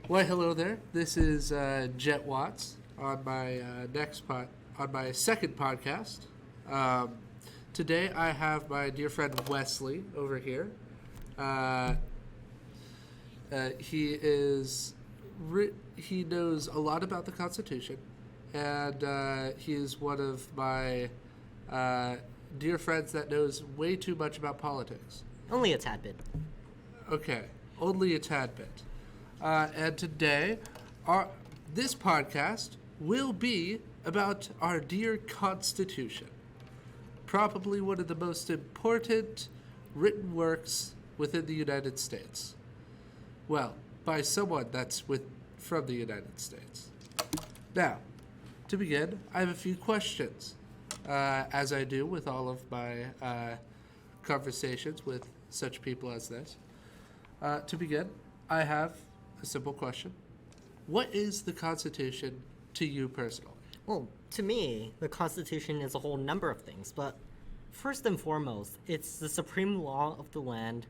Why, hello there. This is Jett Watts on my on my second podcast. Today I have my dear friend Wesley over here. Uh, he is he knows a lot about the Constitution, and he is one of my dear friends that knows way too much about politics. Only a tad bit. Okay, only a tad bit. And today, this podcast will be about our dear Constitution. Probably one of the most important written works within the United States. Well, by someone that's from the United States. Now, to begin, I have a few questions, as I do with all of my conversations with such people as this. To begin, I have a simple question. What is the Constitution to you personally? Well, to me, the Constitution is a whole number of things, but first and foremost, it's the supreme law of the land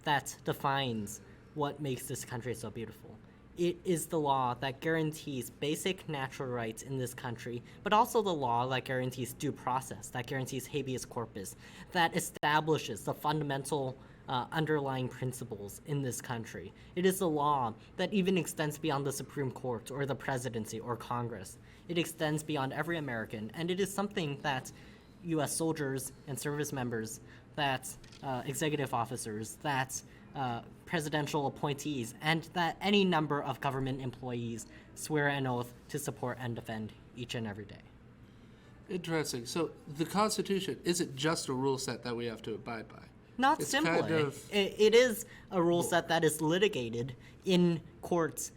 that defines what makes this country so beautiful. It is the law that guarantees basic natural rights in this country, but also the law that guarantees due process, that guarantees habeas corpus, that establishes the fundamental underlying principles in this country. It is a law that even extends beyond the Supreme Court or the presidency or Congress. It extends beyond every American, and it is something that U.S. soldiers and service members, that executive officers, that presidential appointees, and that any number of government employees swear an oath to support and defend each and every day. Interesting. So the Constitution isn't just a rule set that we have to abide by. Not simply. It is a rule set that is litigated in courts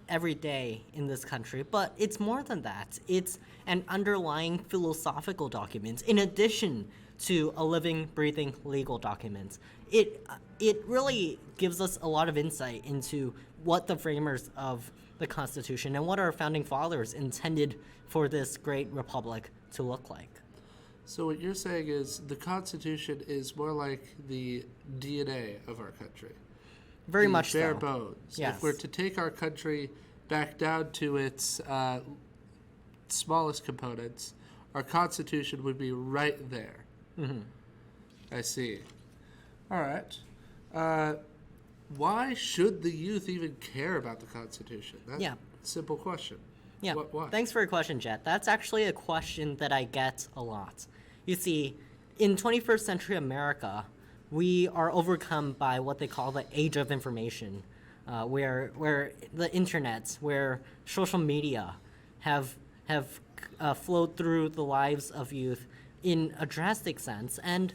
every day in this country, but it's more than that. It's an underlying philosophical document in addition to a living, breathing legal document. It really gives us a lot of insight into what the framers of the Constitution and what our founding fathers intended for this great republic to look like. So what you're saying is the Constitution is more like the DNA of our country. Very much so. Bare bones. Yes. If we're to take our country back down to its smallest components, our Constitution would be right there. Mm-hmm. I see. All right. Why should the youth even care about the Constitution? That's a simple question. Yeah. Why? Thanks for your question, Jett. That's actually a question that I get a lot. You see, in 21st century America, we are overcome by what they call the age of information, where the internet, where social media have flowed through the lives of youth in a drastic sense, and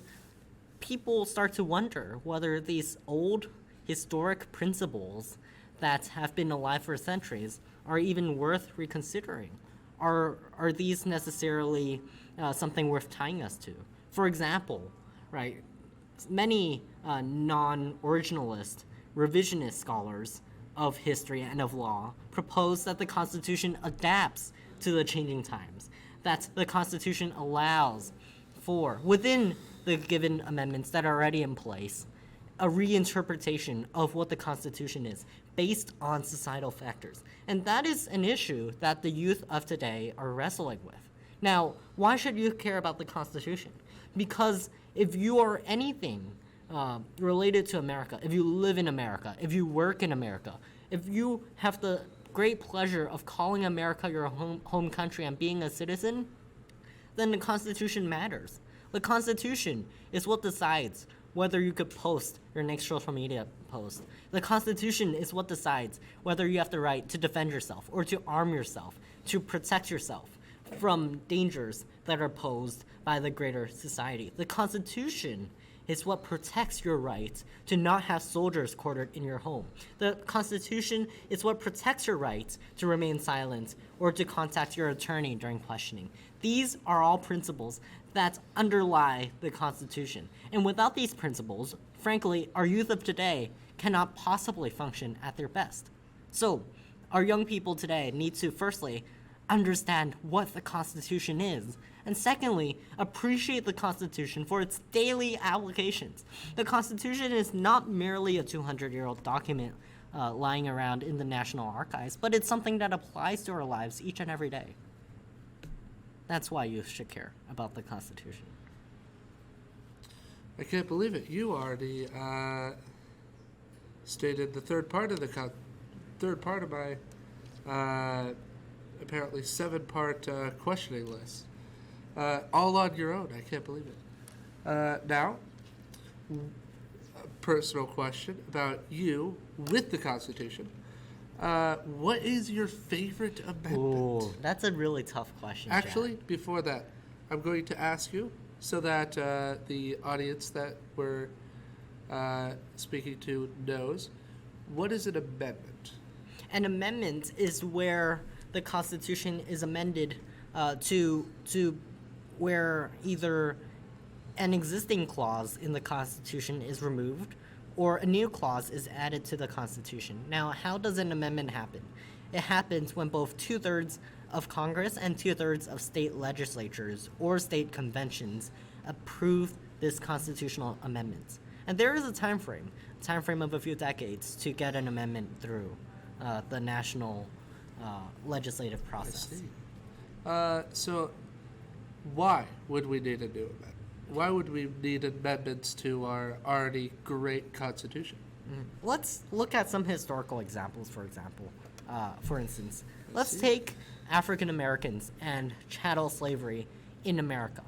people start to wonder whether these old historic principles that have been alive for centuries are even worth reconsidering. Are these necessarily something worth tying us to? For example, right, many non-originalist, revisionist scholars of history and of law propose that the Constitution adapts to the changing times, that the Constitution allows for, within the given amendments that are already in place, a reinterpretation of what the Constitution is based on societal factors. And that is an issue that the youth of today are wrestling with. Now, why should youth care about the Constitution? Because if you are anything related to America, if you live in America, if you work in America, if you have the great pleasure of calling America your home country and being a citizen, then the Constitution matters. The Constitution is what decides whether you could post your next social media post. The Constitution is what decides whether you have the right to defend yourself or to arm yourself, to protect yourself from dangers that are posed by the greater society. The Constitution is what protects your right to not have soldiers quartered in your home. The Constitution is what protects your right to remain silent or to contact your attorney during questioning. These are all principles that underlie the Constitution. And without these principles, frankly, our youth of today cannot possibly function at their best. So, our young people today need to, firstly, understand what the Constitution is, and secondly, appreciate the Constitution for its daily applications. The Constitution is not merely a 200-year-old document lying around in the National Archives, but it's something that applies to our lives each and every day. That's why you should care about the Constitution. I can't believe it. You already stated the third part of my apparently 7-part questioning list. All on your own. I can't believe it. Now, a personal question about you with the Constitution. What is your favorite amendment? Ooh, that's a really tough question, Jack. Actually, before that, I'm going to ask you so that the audience that we're speaking to knows, what is an amendment? An amendment is where the Constitution is amended to where either an existing clause in the Constitution is removed or a new clause is added to the Constitution. Now, how does an amendment happen? It happens when both 2/3 of Congress and 2/3 of state legislatures or state conventions approve this constitutional amendment. And there is a time frame of a few decades to get an amendment through the national legislative process. I see. So why would we need a new amendment? Why would we need amendments to our already great Constitution? Let's look at some historical examples, for instance. Let's take African Americans and chattel slavery in America.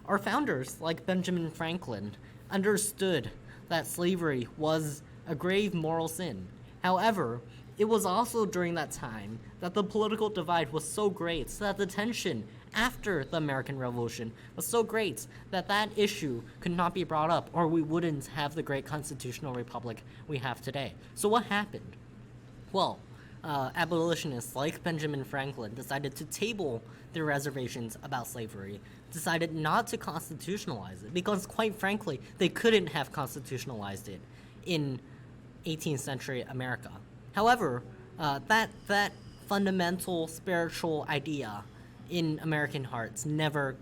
Our founders, like Benjamin Franklin, understood that slavery was a grave moral sin. However, it was also during that time that the political divide was so great that the tension after the American Revolution was so great that that issue could not be brought up, or we wouldn't have the great constitutional republic we have today. So what happened? Well, abolitionists like Benjamin Franklin decided to table their reservations about slavery, decided not to constitutionalize it, because quite frankly, they couldn't have constitutionalized it in 18th century America. However, that fundamental spiritual idea in American hearts never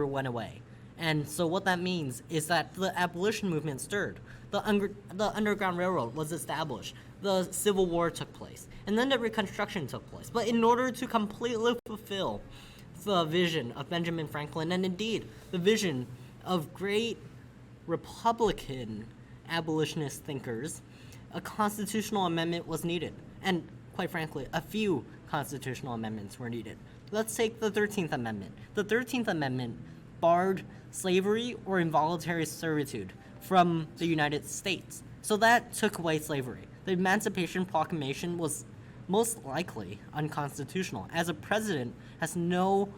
went away. And so what that means is that the abolition movement stirred. The Underground Railroad was established. The Civil War took place. And then the Reconstruction took place. But in order to completely fulfill the vision of Benjamin Franklin, and indeed the vision of great Republican abolitionist thinkers, a constitutional amendment was needed. And quite frankly, a few constitutional amendments were needed. Let's take the 13th Amendment. The 13th Amendment barred slavery or involuntary servitude from the United States. So that took away slavery. The Emancipation Proclamation was most likely unconstitutional, as a president has no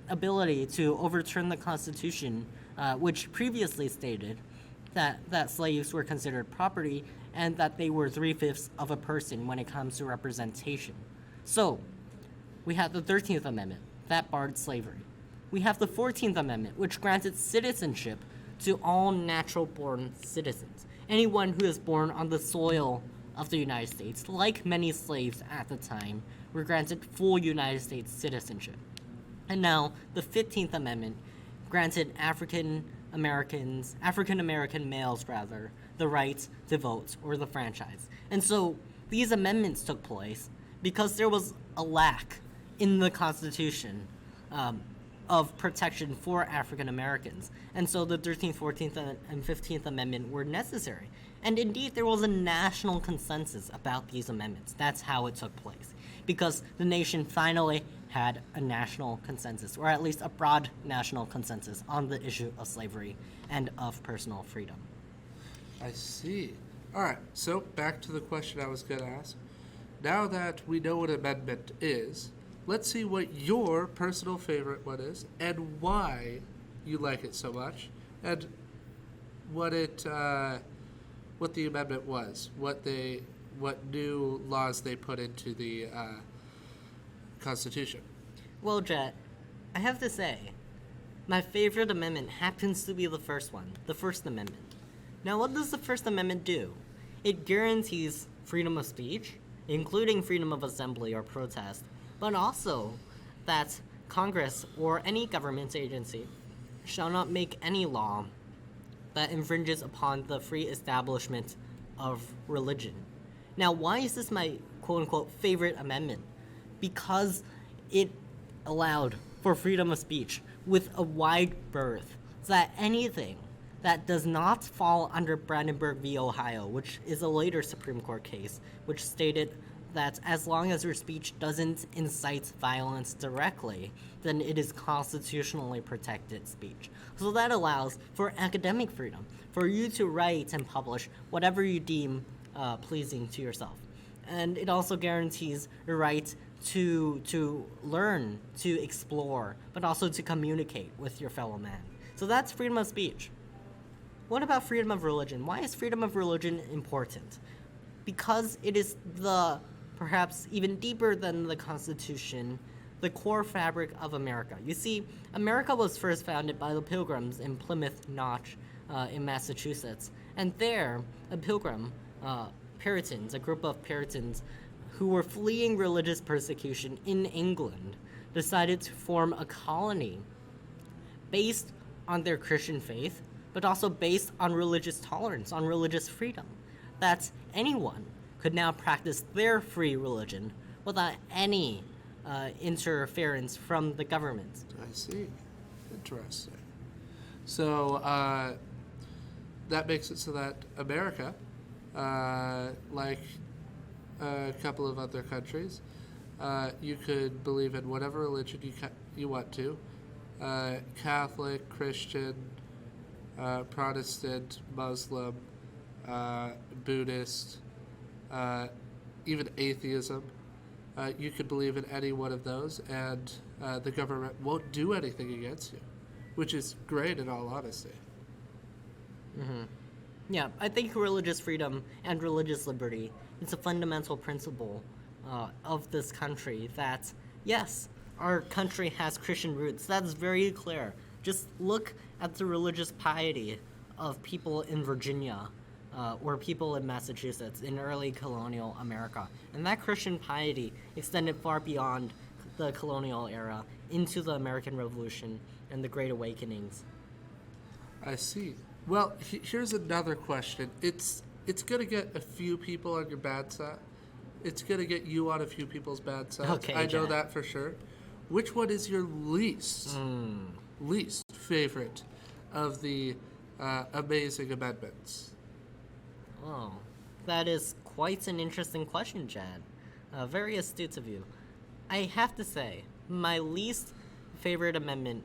ability to overturn the Constitution, which previously stated that slaves were considered property and that they were 3/5 of a person when it comes to representation. So, we have the 13th Amendment, that barred slavery. We have the 14th Amendment, which granted citizenship to all natural-born citizens. Anyone who is born on the soil of the United States, like many slaves at the time, were granted full United States citizenship. And now, the 15th Amendment granted African American males, the right to vote or the franchise. And so, these amendments took place because there was a lack in the Constitution of protection for African Americans. And so the 13th, 14th, and 15th Amendment were necessary. And indeed, there was a national consensus about these amendments. That's how it took place. Because the nation finally had a national consensus, or at least a broad national consensus, on the issue of slavery and of personal freedom. I see. All right, so back to the question I was going to ask. Now that we know what an amendment is, let's see what your personal favorite one is and why you like it so much, and what the amendment was, what new laws they put into the Constitution. Well, Jett, I have to say, my favorite amendment happens to be the first one, the First Amendment. Now, what does the First Amendment do? It guarantees freedom of speech, including freedom of assembly or protest, but also that Congress or any government agency shall not make any law that infringes upon the free establishment of religion. Now, why is this my quote-unquote favorite amendment? Because it allowed for freedom of speech with a wide berth, so that anything that does not fall under Brandenburg v. Ohio, which is a later Supreme Court case, which stated that as long as your speech doesn't incite violence directly, then it is constitutionally protected speech. So that allows for academic freedom, for you to write and publish whatever you deem pleasing to yourself. And it also guarantees your right to learn, to explore, but also to communicate with your fellow man. So that's freedom of speech. What about freedom of religion? Why is freedom of religion important? Because it is perhaps even deeper than the Constitution, the core fabric of America. You see, America was first founded by the Pilgrims in Plymouth Notch in Massachusetts. And there, a pilgrim, Puritans, a group of Puritans who were fleeing religious persecution in England, decided to form a colony based on their Christian faith, but also based on religious tolerance, on religious freedom, that anyone could now practice their free religion without any interference from the government. I see. Interesting. So that makes it so that America, like a couple of other countries, you could believe in whatever religion you want to. Catholic, Christian, Protestant, Muslim, Buddhist, even atheism. You could believe in any one of those, and the government won't do anything against you, which is great in all honesty. Mm-hmm. Yeah, I think religious freedom and religious liberty is a fundamental principle of this country that, yes, our country has Christian roots. That's very clear. Just look at the religious piety of people in Virginia or people in Massachusetts in early colonial America. And that Christian piety extended far beyond the colonial era into the American Revolution and the Great Awakenings. I see. Well, here's another question. It's going to get a few people on your bad side. It's going to get you on a few people's bad sides. Okay, I know Jett. that for sure. Which one is your least favorite of the amazing amendments? Oh, that is quite an interesting question, Jett. Very astute of you. I have to say, my least favorite amendment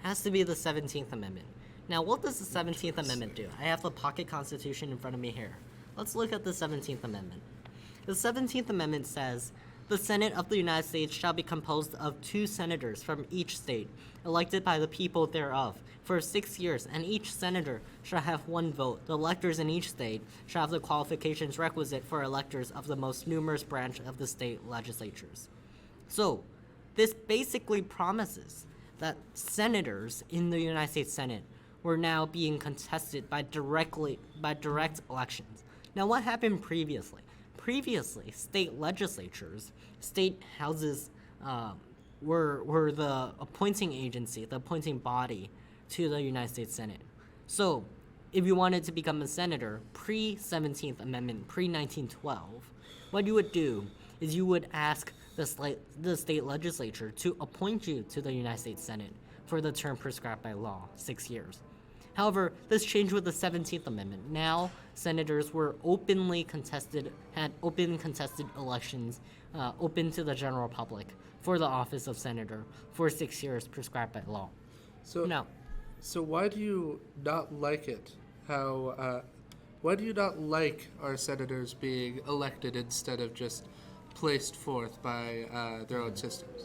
has to be the 17th Amendment. Now, what does the 17th Amendment do? I have the pocket constitution in front of me here. Let's look at the 17th Amendment. The 17th Amendment says, the Senate of the United States shall be composed of 2 senators from each state, elected by the people thereof, for 6 years, and each senator shall have 1 vote. The electors in each state shall have the qualifications requisite for electors of the most numerous branch of the state legislatures. So, this basically promises that senators in the United States Senate were now being contested by direct elections. Now, what happened previously? Previously, state legislatures, state houses were the appointing agency, the appointing body to the United States Senate. So, if you wanted to become a senator pre-17th Amendment, pre-1912, what you would do is you would ask the state legislature to appoint you to the United States Senate for the term prescribed by law, 6 years. However, this changed with the 17th Amendment. Now, senators were had open contested elections open to the general public for the office of senator for 6 years prescribed by law. So why do you not like it? Why do you not like our senators being elected instead of just placed forth by their own systems?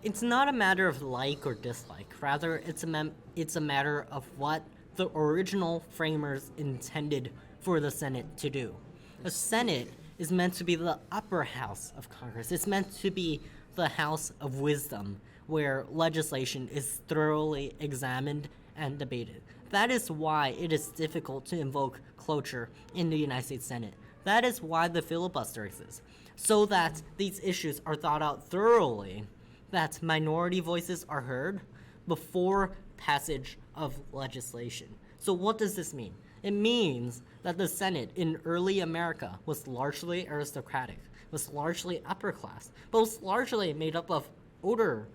It's not a matter of like or dislike. Rather, it's a matter of what the original framers intended for the Senate to do. The Senate is meant to be the upper house of Congress. It's meant to be the house of wisdom, where legislation is thoroughly examined and debated. That is why it is difficult to invoke cloture in the United States Senate. That is why the filibuster exists, so that these issues are thought out thoroughly, that minority voices are heard before passage of legislation. So what does this mean? It means that the Senate in early America was largely aristocratic, was largely upper class, but was largely made up of older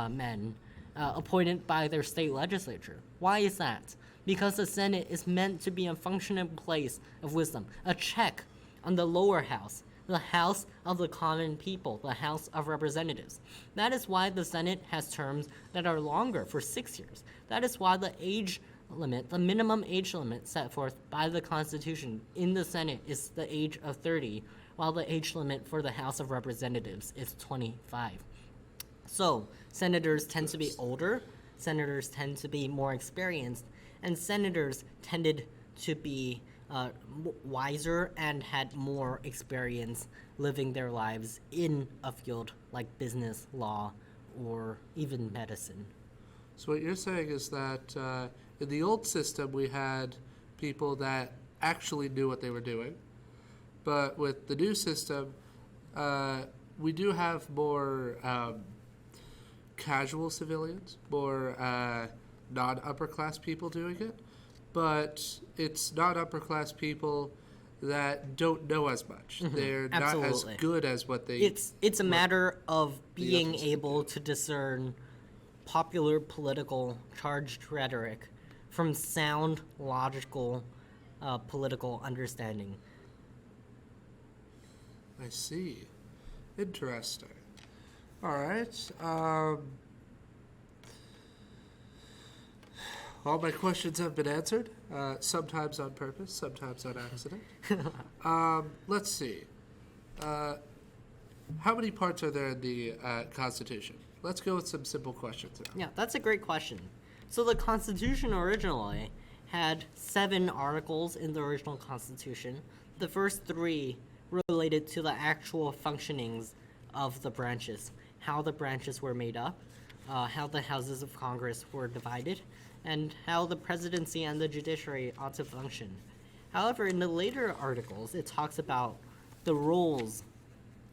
men appointed by their state legislature. Why is that? Because the Senate is meant to be a functioning place of wisdom, a check on the lower house, the House of the common people, the House of Representatives. That is why the Senate has terms that are longer for 6 years. That is why the age limit, the minimum age limit set forth by the Constitution in the Senate is the age of 30, while the age limit for the House of Representatives is 25. So, senators tend to be older, senators tend to be more experienced, and senators tended to be wiser and had more experience living their lives in a field like business, law, or even medicine. So what you're saying is that in the old system we had people that actually knew what they were doing, but with the new system we do have more casual civilians, more non-upper class people doing it, but it's non-upper class people that don't know as much. They're not as good as what they... It's a matter of being able to discern popular political charged rhetoric from sound, logical political understanding. I see. Interesting. All right. All my questions have been answered, sometimes on purpose, sometimes on accident. Let's see. How many parts are there in the Constitution? Let's go with some simple questions now. Yeah, that's a great question. So the Constitution originally had 7 articles in the original Constitution. The first 3 related to the actual functionings of the branches, how the branches were made up, how the houses of Congress were divided, and how the presidency and the judiciary ought to function. However, in the later articles, it talks about the roles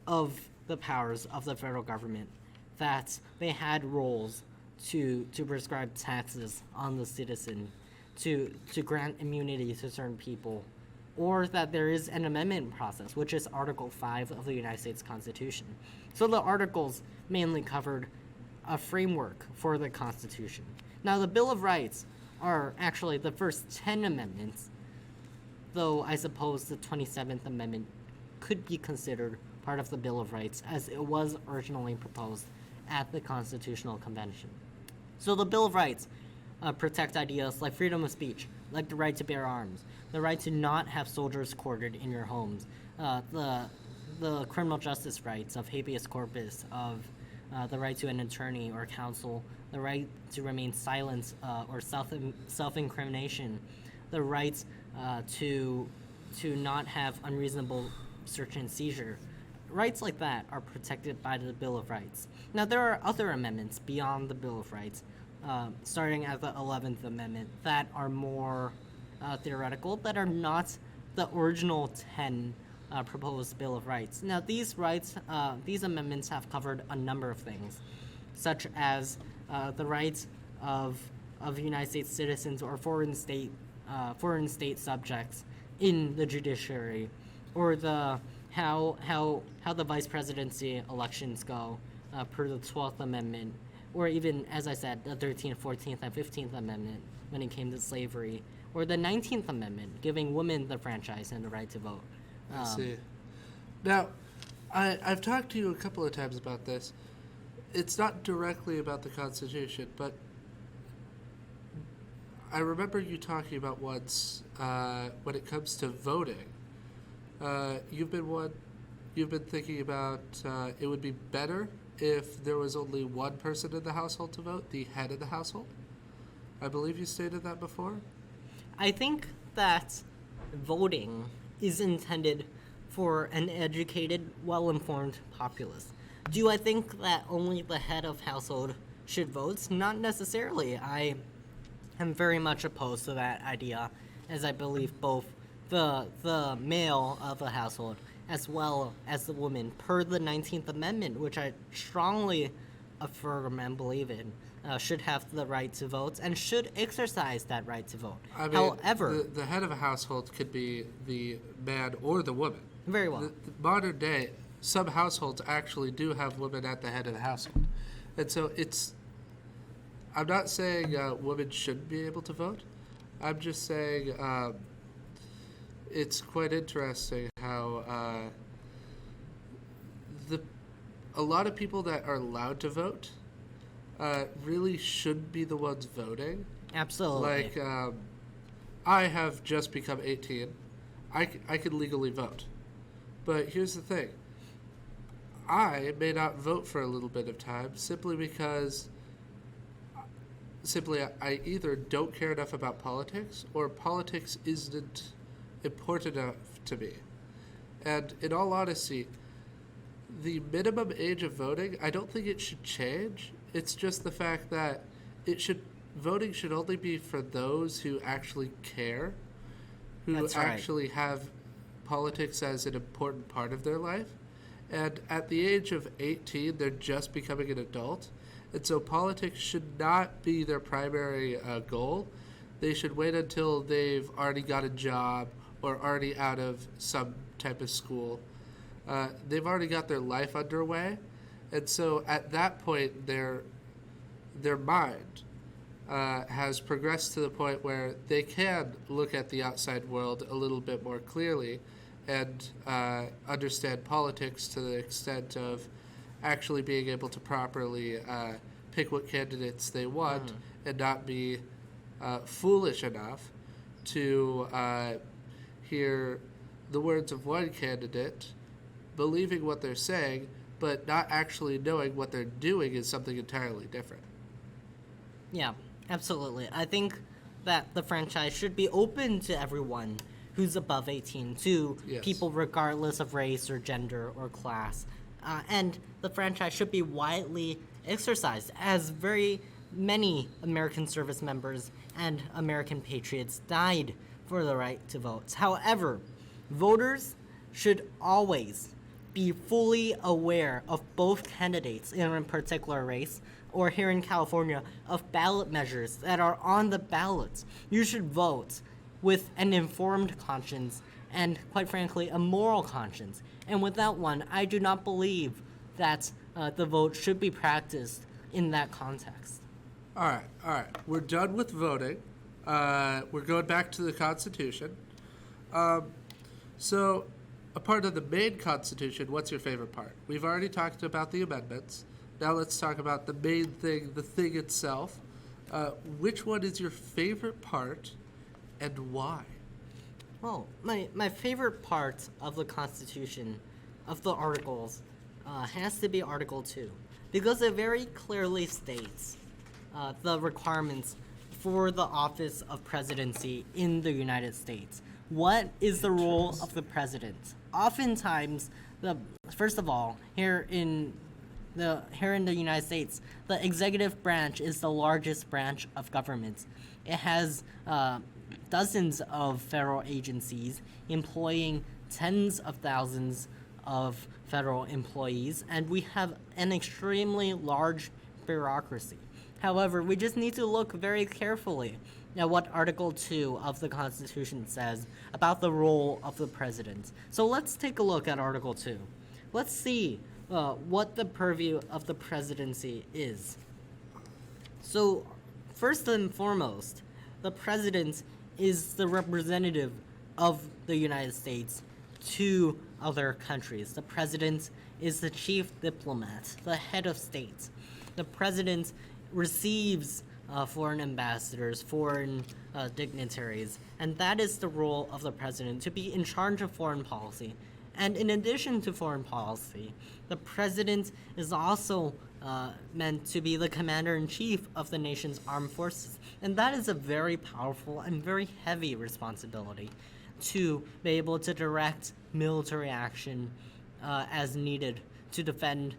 of the powers of the federal government, that they had roles to prescribe taxes on the citizen, to grant immunity to certain people, or that there is an amendment process, which is Article 5 of the United States Constitution. So the articles mainly covered a framework for the Constitution. Now, the Bill of Rights are actually the first 10 amendments, though I suppose the 27th Amendment could be considered part of the Bill of Rights, as it was originally proposed at the Constitutional Convention. So the Bill of Rights protect ideas like freedom of speech, like the right to bear arms, the right to not have soldiers quartered in your homes, the criminal justice rights of habeas corpus, of the right to an attorney or counsel, the right to remain silent or self-incrimination, the right to not have unreasonable search and seizure. Rights like that are protected by the Bill of Rights. Now, there are other amendments beyond the Bill of Rights, starting at the 11th Amendment, that are more theoretical, that are not the original 10 proposed Bill of Rights. Now, these amendments have covered a number of things, such as the rights of United States citizens or foreign state subjects in the judiciary, or how the vice presidency elections go per the 12th Amendment, or even, as I said, the 13th, 14th, and 15th Amendment when it came to slavery, or the 19th Amendment giving women the franchise and the right to vote. I see. Now, I've talked to you a couple of times about this. It's not directly about the Constitution, but I remember you talking about once when it comes to voting. You've been thinking about it would be better if there was only one person in the household to vote, the head of the household. I believe you stated that before. I think that voting is intended for an educated, well-informed populace. Do I think that only the head of household should vote? Not necessarily. I am very much opposed to that idea, as I believe both the male of the household as well as the woman, per the 19th Amendment, which I strongly affirm and believe in, should have the right to vote and should exercise that right to vote. I mean, However, the head of a household could be the man or the woman. very well. The modern day, some households actually do have women at the head of the household. And so I'm not saying women shouldn't be able to vote. I'm just saying it's quite interesting how a lot of people that are allowed to vote really shouldn't be the ones voting. Absolutely. Like, I have just become 18. I can legally vote. But here's the thing. I may not vote for a little bit of time simply because I either don't care enough about politics or politics isn't important enough to me. And in all honesty, the minimum age of voting, I don't think it should change. It's just the fact that voting should only be for those who actually care, who That's right. actually have politics as an important part of their life. And at the age of 18, they're just becoming an adult. And so politics should not be their primary goal. They should wait until they've already got a job or already out of some type of school. They've already got their life underway. And so at that point, their mind has progressed to the point where they can look at the outside world a little bit more clearly and understand politics to the extent of actually being able to properly pick what candidates they want and not be foolish enough to hear the words of one candidate, believing what they're saying, but not actually knowing what they're doing is something entirely different. Yeah, absolutely. I think that the franchise should be open to everyone who's above 18, to Yes. people regardless of race or gender or class. And the franchise should be widely exercised, as very many American service members and American patriots died for the right to vote. However, voters should always be fully aware of both candidates in a particular race, or here in California, of ballot measures that are on the ballots. You should vote with an informed conscience and, quite frankly, a moral conscience. And without one, I do not believe that the vote should be practiced in that context. All right. We're done with voting. We're going back to the Constitution. So, a part of the main Constitution, what's your favorite part? We've already talked about the amendments. Now let's talk about the main thing, the thing itself. Which one is your favorite part and why? Well, my favorite part of the Constitution, of the Articles, has to be Article 2, because it very clearly states the requirements for the office of presidency in the United States. What is the role of the president? Oftentimes, first of all, here in the United States, the executive branch is the largest branch of government. It has dozens of federal agencies employing tens of thousands of federal employees, and we have an extremely large bureaucracy. However, we just need to look very carefully at what Article 2 of the Constitution says about the role of the president. So let's take a look at Article 2. Let's see what the purview of the presidency is. So, first and foremost, the president is the representative of the United States to other countries. The president is the chief diplomat, the head of state. The president receives foreign ambassadors, foreign dignitaries, and that is the role of the president, to be in charge of foreign policy. And in addition to foreign policy, the president is also meant to be the commander-in-chief of the nation's armed forces. And that is a very powerful and very heavy responsibility, to be able to direct military action as needed to defend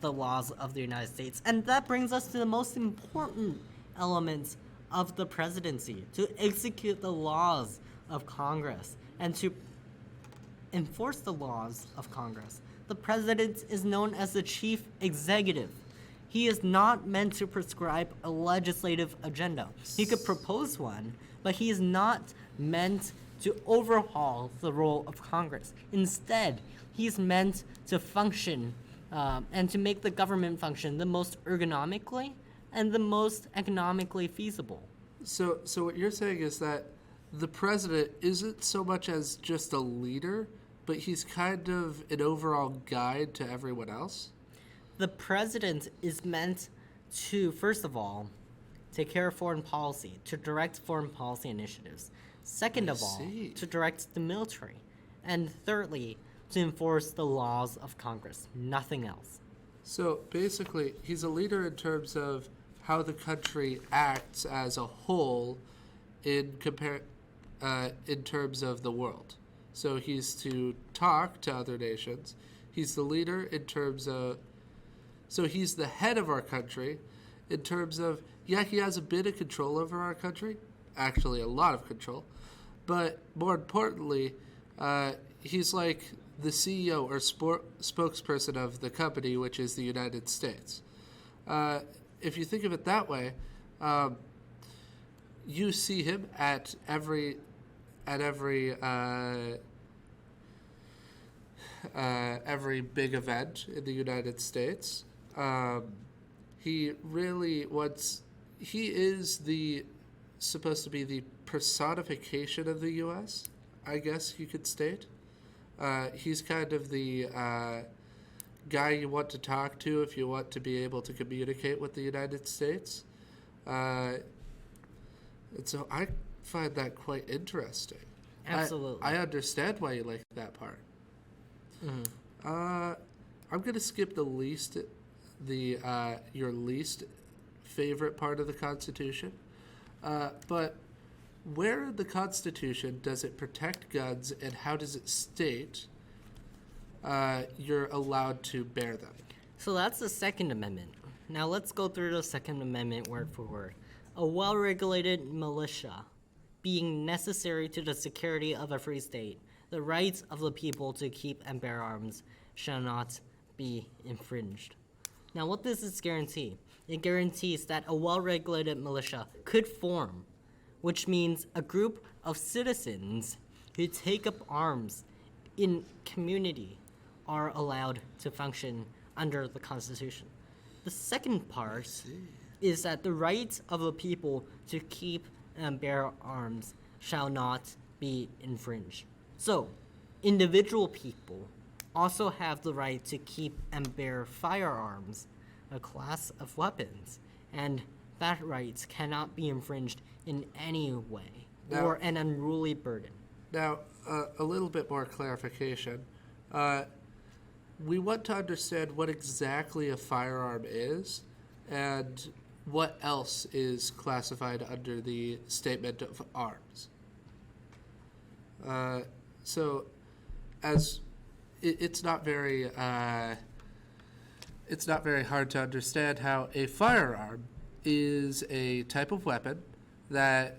the laws of the United States. And that brings us to the most important elements of the presidency: to execute the laws of Congress and to enforce the laws of Congress. The president is known as the chief executive. He is not meant to prescribe a legislative agenda. He could propose one, but he is not meant to overhaul the role of Congress. Instead, he's meant to function and to make the government function the most ergonomically and the most economically feasible. So what you're saying is that the president isn't so much as just a leader, but he's kind of an overall guide to everyone else? The president is meant to, first of all, take care of foreign policy, to direct foreign policy initiatives. Second of all, to direct the military. And thirdly, to enforce the laws of Congress. Nothing else. So basically, he's a leader in terms of how the country acts as a whole in terms of the world. So he's to talk to other nations. He's the leader in terms of... So he's the head of our country in terms of, yeah, he has a bit of control over our country. Actually, a lot of control. But more importantly, he's like the CEO or spokesperson of the company, which is the United States. If you think of it that way, you see him at every big event in the United States. He is supposed to be the personification of the U.S., I guess you could state. He's kind of the guy you want to talk to if you want to be able to communicate with the United States. And so I find that quite interesting. Absolutely. I understand why you like that part. I'm going to skip your least favorite part of the Constitution. But where in the Constitution does it protect guns, and how does it state you're allowed to bear them? So that's the Second Amendment. Now let's go through the Second Amendment word for word. A well-regulated militia being necessary to the security of a free state, the rights of the people to keep and bear arms shall not be infringed. Now what does this guarantee? It guarantees that a well-regulated militia could form, which means a group of citizens who take up arms in community are allowed to function under the Constitution. The second part is that the rights of the people to keep and bear arms shall not be infringed. So, individual people also have the right to keep and bear firearms, a class of weapons, and that right cannot be infringed in any way or an unruly burden. Now, a little bit more clarification. We want to understand what exactly a firearm is and what else is classified under the Statement of Arms. So, as it's not very hard to understand how a firearm is a type of weapon that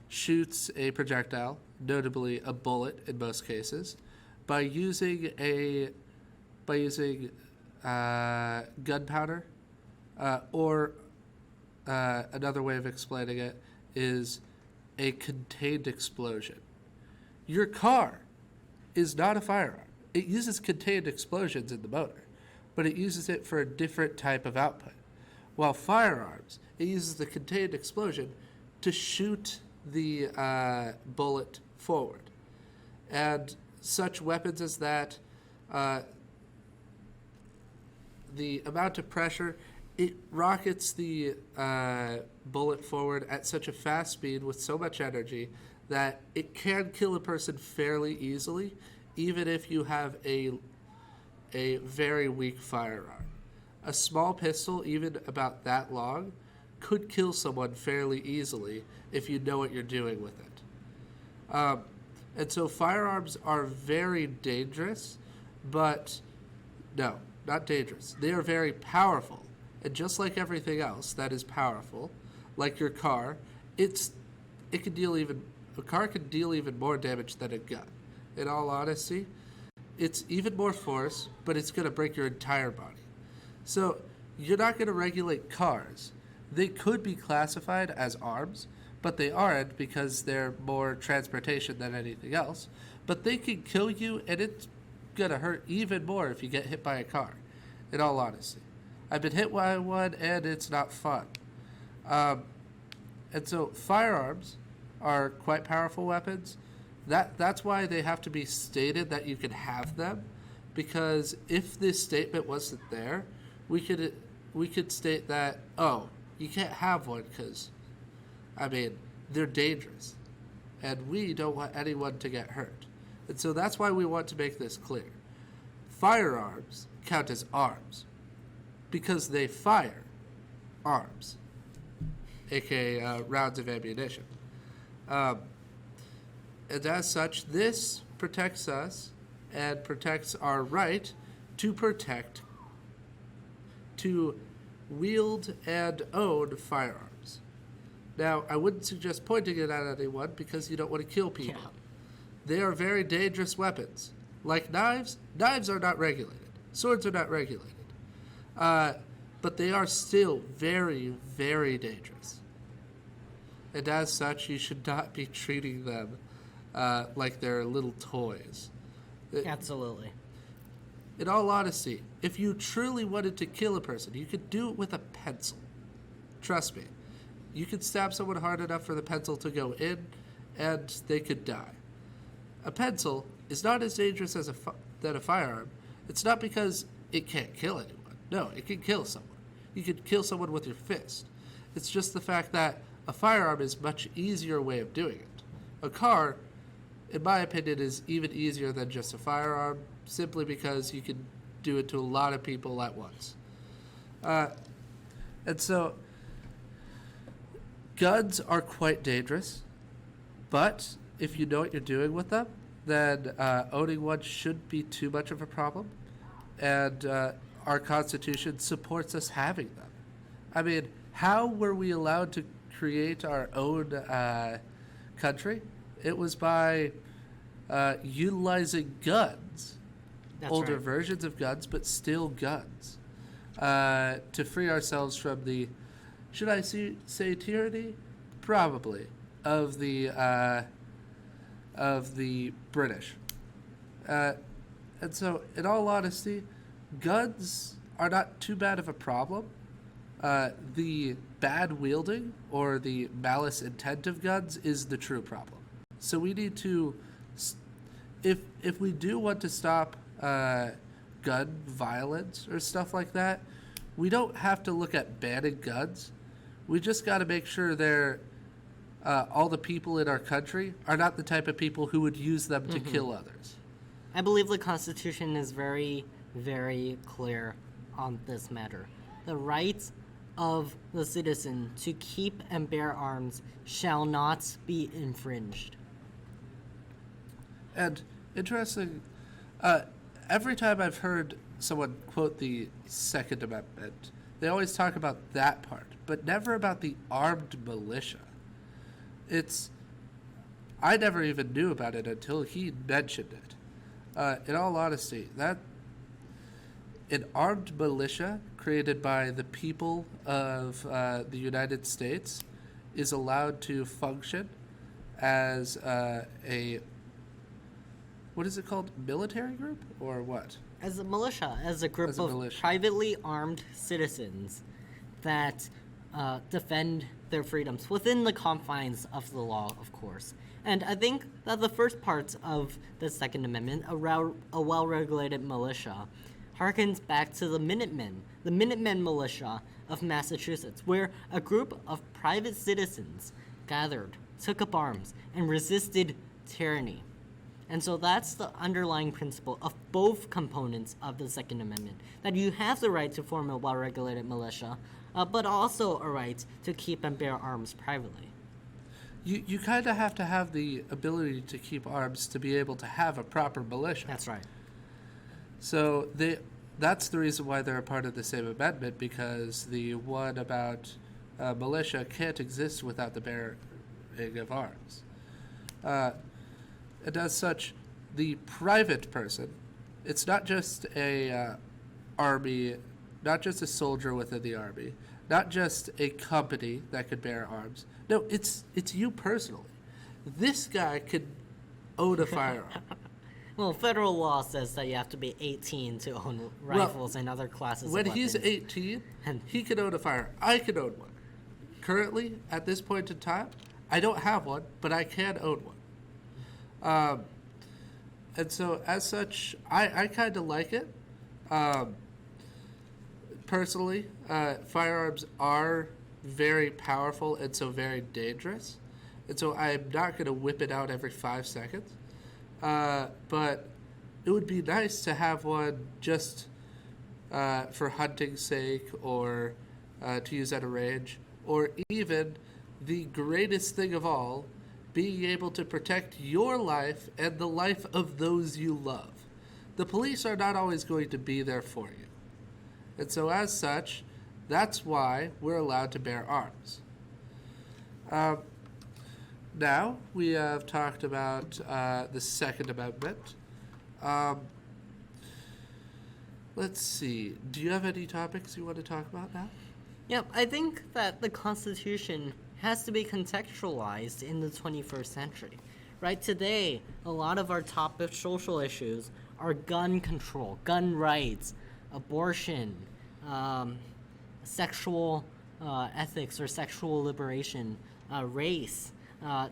shoots a projectile, notably a bullet in most cases, by using gunpowder, or another way of explaining it is a contained explosion. Your car is not a firearm. It uses contained explosions in the motor, but it uses it for a different type of output. While firearms, it uses the contained explosion to shoot the bullet forward. And such weapons as that, the amount of pressure, it rockets the bullet forward at such a fast speed with so much energy that it can kill a person fairly easily, even if you have a very weak firearm. A small pistol, even about that long, could kill someone fairly easily if you know what you're doing with it. And so firearms are very dangerous, but no, not dangerous. They are very powerful. And just like everything else that is powerful, like your car, a car can deal even more damage than a gun. In all honesty, it's even more force, but it's going to break your entire body. So you're not going to regulate cars. They could be classified as arms, but they aren't because they're more transportation than anything else. But they can kill you, and it's going to hurt even more if you get hit by a car, in all honesty. I've been hit by one, and it's not fun. And so firearms are quite powerful weapons. That's why they have to be stated that you can have them, because if this statement wasn't there, we could state that, oh, you can't have one because, I mean, they're dangerous, and we don't want anyone to get hurt. And so that's why we want to make this clear. Firearms count as arms because they fire arms, aka rounds of ammunition. And as such, this protects us and protects our right to wield and own firearms. Now, I wouldn't suggest pointing it at anyone because you don't want to kill people. Yeah. They are very dangerous weapons. Like knives are not regulated. Swords are not regulated. But they are still very, very dangerous. And as such, you should not be treating them like they're little toys. Absolutely. In all honesty, if you truly wanted to kill a person, you could do it with a pencil. Trust me. You could stab someone hard enough for the pencil to go in, and they could die. A pencil is not as dangerous as than a firearm. It's not because it can't kill anyone. No, it can kill someone. You could kill someone with your fist. It's just the fact that a firearm is a much easier way of doing it. A car, in my opinion, is even easier than just a firearm, simply because you can do it to a lot of people at once. And so, guns are quite dangerous, but if you know what you're doing with them, then owning one shouldn't be too much of a problem. And our Constitution supports us having them. I mean, how were we allowed to create our own country? It was by utilizing guns. That's older right. versions of guns, but still guns, to free ourselves from the, should I say tyranny? Probably, of the British. And so, in all honesty, guns are not too bad of a problem. The bad wielding or the malice intent of guns is the true problem. So we need to, if we do want to stop gun violence or stuff like that, we don't have to look at banning guns. We just got to make sure they're all the people in our country are not the type of people who would use them to kill others. I believe the Constitution is very, very clear on this matter. The rights of the citizen to keep and bear arms shall not be infringed. And interesting, every time I've heard someone quote the Second Amendment, they always talk about that part, but never about the armed militia. I never even knew about it until he mentioned it. In all honesty, that an armed militia created by the people of the United States is allowed to function as what is it called? Military group or what? As a militia, as a group As a of militia. privately armed citizens that defend their freedoms within the confines of the law, of course. And I think that the first parts of the Second Amendment, a well-regulated militia, harkens back to the Minutemen militia of Massachusetts, where a group of private citizens gathered, took up arms, and resisted tyranny. And so that's the underlying principle of both components of the Second Amendment, that you have the right to form a well-regulated militia, but also a right to keep and bear arms privately. You kind of have to have the ability to keep arms to be able to have a proper militia. That's right. So that's the reason why they're a part of the same amendment, because the one about militia can't exist without the bearing of arms. And as such, the private person, it's not just a army not just a soldier within the army, not just a company that could bear arms. No, it's you personally. This guy could own a firearm. Well, federal law says that you have to be 18 to own rifles and other classes of When weapons. he's 18, he can own a firearm. I can own one. Currently, at this point in time, I don't have one, but I can own one. And so, as such, I kind of like it. Personally, firearms are very powerful and so very dangerous. And so I'm not going to whip it out every 5 seconds. But it would be nice to have one just for hunting's sake or to use at a range, or even the greatest thing of all, being able to protect your life and the life of those you love. The police are not always going to be there for you. And so as such, that's why we're allowed to bear arms. Now, we have talked about the Second Amendment. Let's see. Do you have any topics you want to talk about now? Yep, I think that the Constitution has to be contextualized in the 21st century. Right today, a lot of our top social issues are gun control, gun rights, abortion, sexual ethics or sexual liberation, race,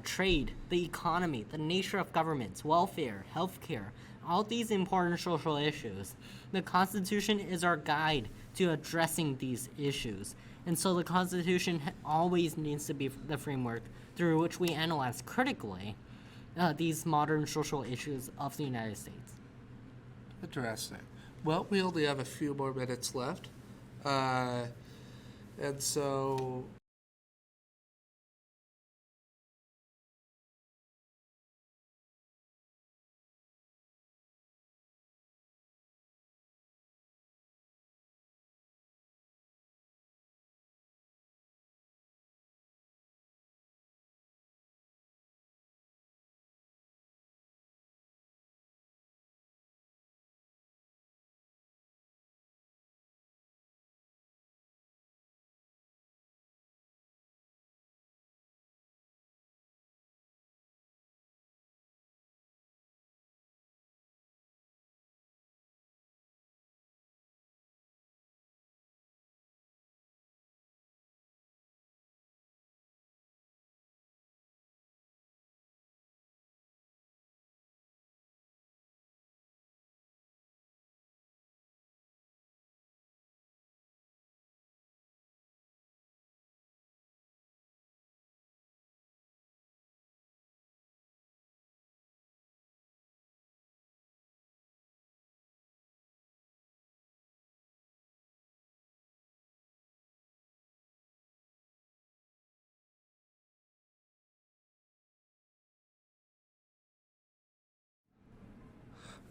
trade, the economy, the nature of governments, welfare, healthcare, all these important social issues. The Constitution is our guide to addressing these issues. And so the Constitution always needs to be the framework through which we analyze critically these modern social issues of the United States. Interesting. Well, we only have a few more minutes left. And so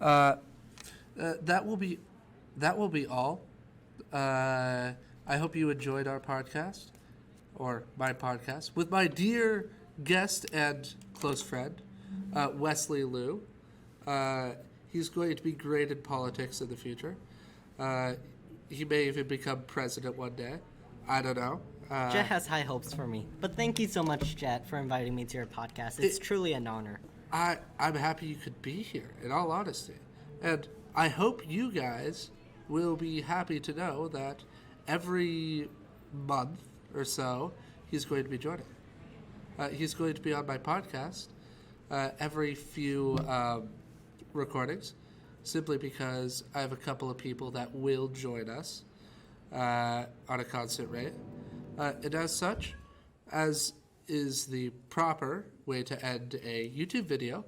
that will be all. I hope you enjoyed our podcast, or my podcast, with my dear guest and close friend, Wesley Liu. He's going to be great in politics in the future. He may even become president one day. I don't know. Jett has high hopes for me. But thank you so much, Jett, for inviting me to your podcast. It's truly an honor. I'm happy you could be here, in all honesty. And I hope you guys will be happy to know that every month or so, he's going to be joining. He's going to be on my podcast every few recordings, simply because I have a couple of people that will join us on a constant rate. And as such, as is the proper way to end a YouTube video,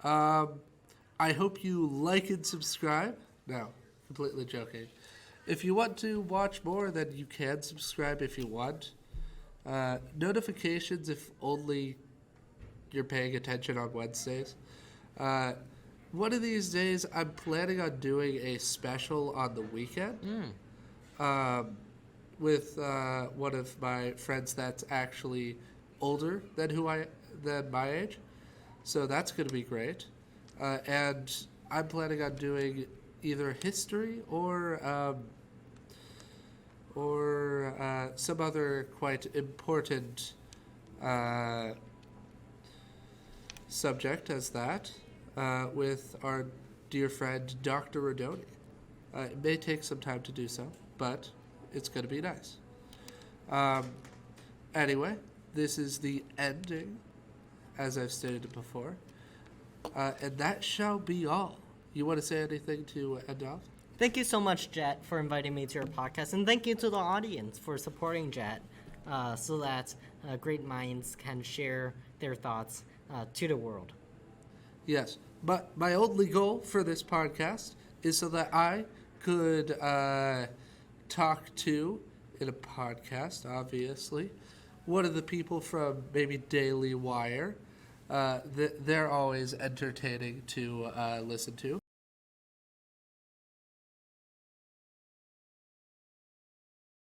I hope you like and subscribe. No, completely joking. If you want to watch more, then you can subscribe if you want. Notifications if only you're paying attention on Wednesdays. One of these days, I'm planning on doing a special on the weekend with one of my friends that's actually older than my age. So that's going to be great. And I'm planning on doing either history or or some other quite important subject as that with our dear friend Dr. Rodoni. It may take some time to do so, but it's going to be nice. Anyway, this is the ending, as I've stated before, and that shall be all. You want to say anything to end off? Thank you so much, Jett, for inviting me to your podcast, and thank you to the audience for supporting Jett so that great minds can share their thoughts to the world. Yes, but my only goal for this podcast is so that I could talk to, in a podcast, obviously, one of the people from maybe Daily Wire. They're always entertaining to listen to.